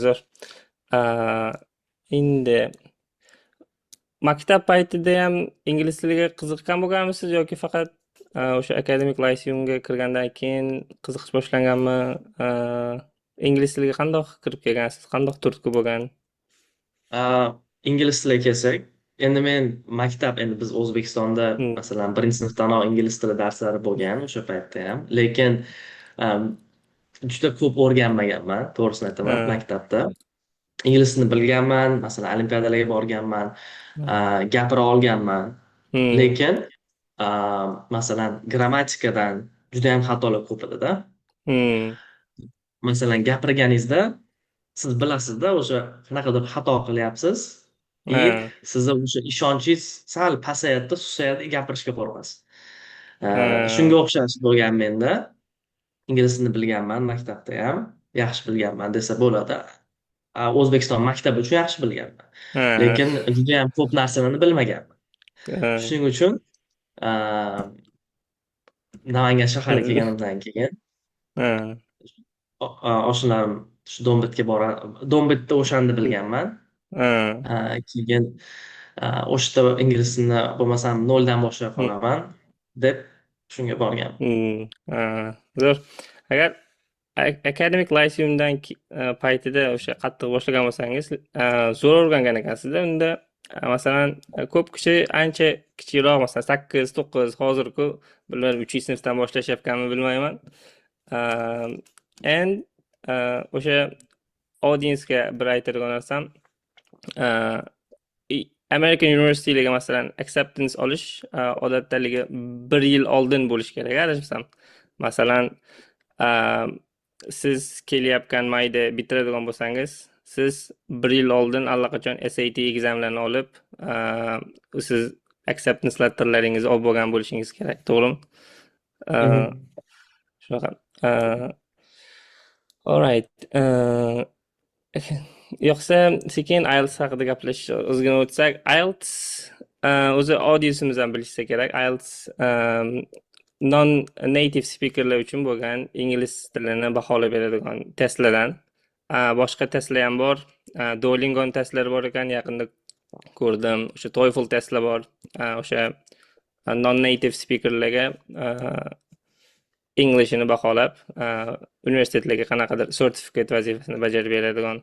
zo'r. Uh, Endi maktab paytida ham ingliz tiliga qiziqqan bo'lganmisiz yoki faqat o'sha akademik lyceumga kirgandan keyin qiziqish boshlanganmi? Ingliz tiliga qandoq kirib kelgansiz? Qandoq turtki bo'lgan? Ingliz tiliga kelsak, endi men endi biz O'zbekistonda Hmm. masalan birinchi sinfdanoq ingliz tili darslari bo'lgan o'sha paytda ham, lekin am, juda ko'p o'rganmaganman, to'g'risini aytaman. Ha, Maktabda ingliz tilini bilganman, masalan olimpiadalarga borganman, ha. gapira olganman, Hmm. lekin masalan grammatikadan juda ham xatolar ko'p edida. Hmm. Masalan gapirganingizda siz bilasizda o'sha qanaqadir xato qilyapsiz и Ha, sizni o'sha ishonchingiz sal pasayadi, susayadi, gapirishga borasiz. ha, Shunga o'xshash bo'lgan menda. Ingliz tilini bilganman, maktabda ham yaxshi bilganman desa bo'ladi. O'zbekiston maktabi uchun yaxshi bilganman. ha, Lekin juda ham ko'p narsalarni bilmaganman. ha, Shuning uchun a, Namangan shahariga ha, kelganimdan keyin ha, oshnalarim shu Do'mbitda o'shanda bilganman. ha, Keyin o'sha yerda ingliz tilini bo'lmasam noldan boshlay hmm, qolaman deb shunga borgan. zo'r. Agar akademik lyceumdan paytida o'sha qattiq boshlagan bo'lsangiz, zo'r o'rgangan ekansizda. Unda masalan ko'p kishi ancha kichikroq, masalan 8-9, hozirku bilmadim 3-sinfdan boshlashyapkanmi bilmayman. And o'sha audiensga bir aytadigan narsam, American University'larga masalan acceptance olish odatdaligi 1 yil oldin bo'lishi kerak, adashmasam. Masalan, uh, siz kelayotgan mayda bitiradigan bo'lsangiz, siz 1 yil oldin allaqachon SAT examlarini olib, siz acceptance letterlaringizni olib bo'lgan bo'lishingiz kerak, to'g'rimi? Uh, Mhm. Shunaqa. Uh, Alright. Yo'qsa sekin IELTS haqida gaplashishga ozgina o'tsak, IELTS o'zi audiensimiz ham bilishsa kerak. IELTS non-native speakerlar uchun bo'lgan ingliz tilini baholab beradigan testlardan. Boshqa testlar ham bor. Duolingo testlari bor ekan, yaqinda ko'rdim. O'sha TOEFL testlar bor. O'sha non-native speakerlarga Englishini baholab, universitetlarga qanaqadir sertifikat vazifasini bajarib beradigan